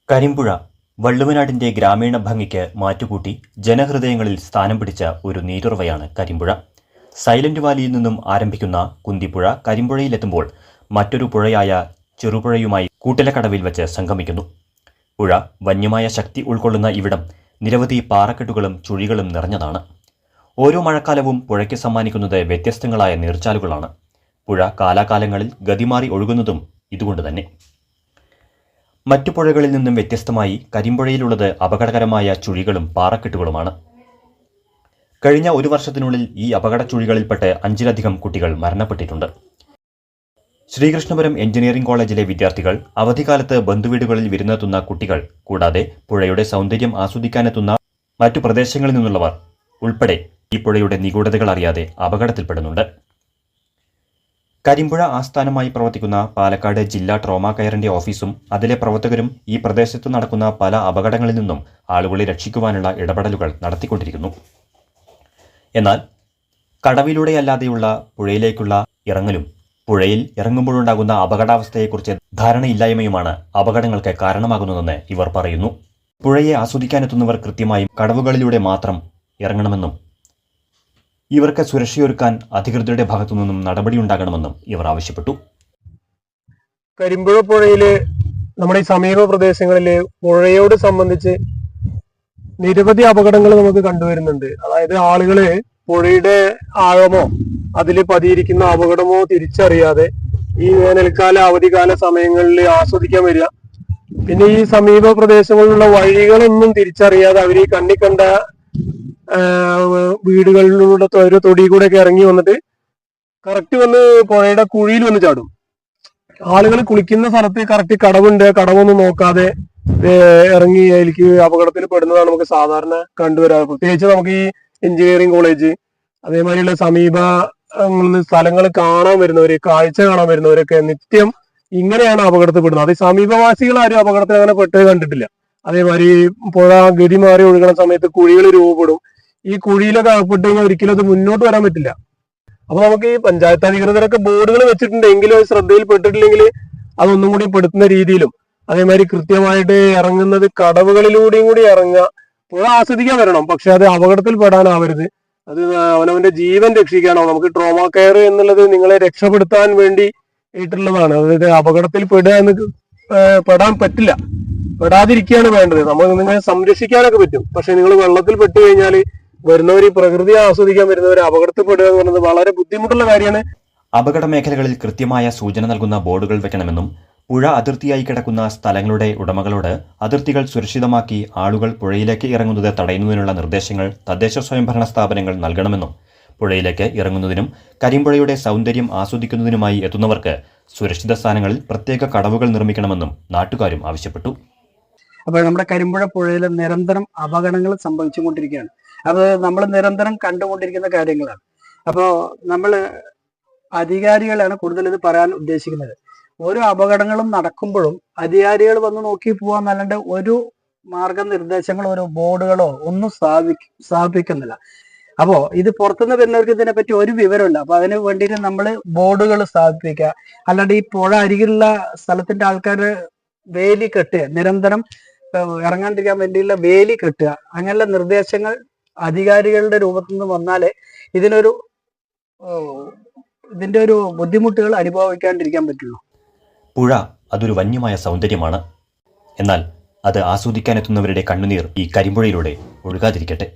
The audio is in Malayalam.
കരിമ്പുഴ വള്ളുവനാടിന്റെ ഗ്രാമീണ ഭംഗിക്ക് മാറ്റുകൂട്ടി ജനഹൃദയങ്ങളിൽ സ്ഥാനം പിടിച്ച ഒരു നീരുറവയാണ് കരിമ്പുഴ. സൈലന്റ് വാലിയിൽ നിന്നും ആരംഭിക്കുന്ന കുന്തിപ്പുഴ കരിമ്പുഴയിലെത്തുമ്പോൾ മറ്റൊരു പുഴയായ ചെറുപുഴയുമായി കൂട്ടിലക്കടവിൽ വെച്ച് സംഗമിക്കുന്നു. പുഴ വന്യമായ ശക്തി ഉൾക്കൊള്ളുന്ന ഇവിടം നിരവധി പാറക്കെട്ടുകളും ചുഴികളും നിറഞ്ഞതാണ്. ഓരോ മഴക്കാലവും പുഴയ്ക്ക് സമ്മാനിക്കുന്നത് വ്യത്യസ്തങ്ങളായ നീർച്ചാലുകളാണ്. പുഴ കാലാകാലങ്ങളിൽ ഗതിമാറി ഒഴുകുന്നതും ഇതുകൊണ്ട് തന്നെ. മറ്റു പുഴകളിൽ നിന്നും വ്യത്യസ്തമായി കരിമ്പുഴയിലുള്ളത് അപകടകരമായ ചുഴികളും പാറക്കെട്ടുകളുമാണ്. കഴിഞ്ഞ ഒരു വർഷത്തിനുള്ളിൽ ഈ അപകട ചുഴികളിൽപ്പെട്ട് 5-ലധികം കുട്ടികൾ മരണപ്പെട്ടിട്ടുണ്ട്. ശ്രീകൃഷ്ണപുരം എഞ്ചിനീയറിംഗ് കോളേജിലെ വിദ്യാർത്ഥികൾ, അവധിക്കാലത്ത് ബന്ധുവീടുകളിൽ വിരുന്നെത്തുന്ന കുട്ടികൾ, കൂടാതെ പുഴയുടെ സൗന്ദര്യം ആസ്വദിക്കാനെത്തുന്ന മറ്റു പ്രദേശങ്ങളിൽ നിന്നുള്ളവർ ഉൾപ്പെടെ ഈ പുഴയുടെ നിഗൂഢതകൾ അറിയാതെ അപകടത്തിൽപ്പെടുന്നുണ്ട്. കരിമ്പുഴ ആസ്ഥാനമായി പ്രവർത്തിക്കുന്ന പാലക്കാട് ജില്ലാ ട്രോമാ കെയറിന്റെ ഓഫീസും അതിലെ പ്രവർത്തകരും ഈ പ്രദേശത്ത് നടക്കുന്ന പല അപകടങ്ങളിൽ നിന്നും ആളുകളെ രക്ഷിക്കുവാനുള്ള ഇടപെടലുകൾ നടത്തിക്കൊണ്ടിരിക്കുന്നു. എന്നാൽ കടവിലൂടെയല്ലാതെയുള്ള പുഴയിലേക്കുള്ള ഇറങ്ങലും പുഴയിൽ ഇറങ്ങുമ്പോഴുണ്ടാകുന്ന അപകടാവസ്ഥയെക്കുറിച്ച് ധാരണയില്ലായ്മയുമാണ് അപകടങ്ങൾക്ക് കാരണമാകുന്നതെന്ന് ഇവർ പറയുന്നു. പുഴയെ ആസ്വദിക്കാനെത്തുന്നവർ കൃത്യമായും കടവുകളിലൂടെ മാത്രം ഇറങ്ങണമെന്നും ഇവർക്ക് സുരക്ഷയൊരുക്കാൻ അധികൃതരുടെ ഭാഗത്തുനിന്നും നടപടിയുണ്ടാകണമെന്നും ഇവർ ആവശ്യപ്പെട്ടു. കരിമ്പുഴ പുഴയില് നമ്മുടെ ഈ സമീപ പ്രദേശങ്ങളില് പുഴയോട് സംബന്ധിച്ച് നിരവധി അപകടങ്ങൾ നമുക്ക് കണ്ടുവരുന്നുണ്ട്. അതായത് ആളുകള് പുഴയുടെ ആഴമോ അതിൽ പതിയിരിക്കുന്ന അപകടമോ തിരിച്ചറിയാതെ ഈ വേനൽക്കാല അവധിക്കാല സമയങ്ങളിൽ ആസ്വദിക്കാൻ വരിക. പിന്നെ ഈ സമീപ പ്രദേശങ്ങളിലുള്ള വഴികളൊന്നും തിരിച്ചറിയാതെ അവർ ഈ കണ്ട വീടുകളിലൂടെ ഓരോ തൊടി കൂടെ ഒക്കെ ഇറങ്ങി വന്നിട്ട് കറക്റ്റ് വന്ന് പുഴയുടെ കുഴിയിൽ വന്ന് ചാടും. ആളുകൾ കുളിക്കുന്ന സ്ഥലത്ത് കറക്റ്റ് കടവുണ്ട്, കടവൊന്നും നോക്കാതെ ഇറങ്ങി അതിലേക്ക് അപകടത്തിൽ പെടുന്നതാണ് നമുക്ക് സാധാരണ കണ്ടുവരാറ്. പ്രത്യേകിച്ച് നമുക്ക് ഈ എഞ്ചിനീയറിംഗ് കോളേജ് അതേമാതിരിയുള്ള സമീപ സ്ഥലങ്ങൾ കാണാൻ വരുന്നവര്, കാഴ്ച കാണാൻ വരുന്നവരൊക്കെ നിത്യം ഇങ്ങനെയാണ് അപകടത്തിൽപ്പെടുന്നത്. അത് സമീപവാസികൾ ആരും അപകടത്തിൽ അങ്ങനെ പെട്ട് കണ്ടിട്ടില്ല. അതേമാതിരി പുഴ ഗതി മാറി ഒഴുകുന്ന സമയത്ത് കുഴികൾ രൂപപ്പെടും. ഈ കുഴിയിലൊക്കെ അകപ്പെട്ട് കഴിഞ്ഞാൽ ഒരിക്കലും അത് മുന്നോട്ട് വരാൻ പറ്റില്ല. അപ്പൊ നമുക്ക് ഈ പഞ്ചായത്ത് അധികൃതരൊക്കെ ബോർഡുകൾ വെച്ചിട്ടുണ്ട്, എങ്കിലും അത് ശ്രദ്ധയിൽപ്പെട്ടിട്ടില്ലെങ്കിൽ അതൊന്നും കൂടി പെടുത്തുന്ന രീതിയിലും അതേമാതിരി കൃത്യമായിട്ട് ഇറങ്ങുന്നത് കടവുകളിലൂടെയും കൂടി ഇറങ്ങുക. പുഴ ആസ്വദിക്കാൻ വരണം, പക്ഷെ അത് അപകടത്തിൽ പെടാനാവരുത്. അത് അവനവന്റെ ജീവൻ രക്ഷിക്കാനോ, നമുക്ക് ട്രോമാ കെയർ എന്നുള്ളത് നിങ്ങളെ രക്ഷപ്പെടുത്താൻ വേണ്ടി ഇട്ടുള്ളതാണ്. അതായത് അപകടത്തിൽ പെടുക എന്ന് പെടാൻ പറ്റില്ല, പെടാതിരിക്കുകയാണ് വേണ്ടത്. നമുക്ക് നിങ്ങളെ സംരക്ഷിക്കാനൊക്കെ പറ്റും, പക്ഷെ നിങ്ങൾ വെള്ളത്തിൽ പെട്ടു കഴിഞ്ഞാൽ വരുന്നവർ ഈ പ്രകൃതിയെ ആസ്വദിക്കാൻ വരുന്നവർ അപകടത്തിൽപ്പെടുക എന്ന് പറയുന്നത് വളരെ ബുദ്ധിമുട്ടുള്ള കാര്യമാണ്. അപകട മേഖലകളിൽ കൃത്യമായ സൂചന നൽകുന്ന ബോർഡുകൾ വെക്കണമെന്നും പുഴ അതിർത്തിയായി കിടക്കുന്ന സ്ഥലങ്ങളുടെ ഉടമകളോട് അതിർത്തികൾ സുരക്ഷിതമാക്കി ആളുകൾ പുഴയിലേക്ക് ഇറങ്ങുന്നത് തടയുന്നതിനുള്ള നിർദ്ദേശങ്ങൾ തദ്ദേശ സ്വയംഭരണ സ്ഥാപനങ്ങൾ നൽകണമെന്നും പുഴയിലേക്ക് ഇറങ്ങുന്നതിനും കരിമ്പുഴയുടെ സൗന്ദര്യം ആസ്വദിക്കുന്നതിനുമായി എത്തുന്നവർക്ക് സുരക്ഷിത സ്ഥാനങ്ങളിൽ പ്രത്യേക കടവുകൾ നിർമ്മിക്കണമെന്നും നാട്ടുകാരും ആവശ്യപ്പെട്ടു. അപ്പോൾ നമ്മുടെ കരിമ്പുഴ പുഴയിൽ നിരന്തരം അപകടങ്ങൾ സംഭവിച്ചുകൊണ്ടിരിക്കുകയാണ്. അത് നമ്മൾ നിരന്തരം കണ്ടുകൊണ്ടിരിക്കുന്ന കാര്യങ്ങളാണ്. അപ്പോൾ നമ്മൾ അധികാരികളാണ് കൂടുതൽ ഇത് പറയാൻ ഉദ്ദേശിക്കുന്നത്. ഓരോ അപകടങ്ങളും നടക്കുമ്പോഴും അധികാരികൾ വന്ന് നോക്കി പോവാന്നല്ലാണ്ട് ഒരു മാർഗനിർദ്ദേശങ്ങളോ ഒരു ബോർഡുകളോ ഒന്നും സ്ഥാപിക്കുന്നില്ല. അപ്പോൾ ഇത് പുറത്തുനിന്ന് വരുന്നവർക്ക് ഇതിനെപ്പറ്റി ഒരു വിവരമില്ല. അപ്പൊ അതിന് വേണ്ടിയിട്ട് നമ്മൾ ബോർഡുകൾ സ്ഥാപിക്കുക, അല്ലാണ്ട് ഈ പുഴ അരികിലുള്ള സ്ഥലത്തിന്റെ ആൾക്കാർ വേലി കെട്ടുക, നിരന്തരം ഇറങ്ങാണ്ടിരിക്കാൻ വേണ്ടിയുള്ള വേലി കെട്ടുക, അങ്ങനെയുള്ള നിർദ്ദേശങ്ങൾ അധികാരികളുടെ രൂപത്തിൽ നിന്ന് വന്നാലേ ഇതിന്റെ ഒരു ബുദ്ധിമുട്ടുകൾ അനുഭവിക്കാണ്ടിരിക്കാൻ പറ്റുള്ളൂ. പുഴ അതൊരു വന്യമായ സൗന്ദര്യമാണ്. എന്നാൽ അത് ആസ്വദിക്കാനെത്തുന്നവരുടെ കണ്ണുനീർ ഈ കരിമ്പുഴയിലൂടെ ഒഴുകാതിരിക്കട്ടെ.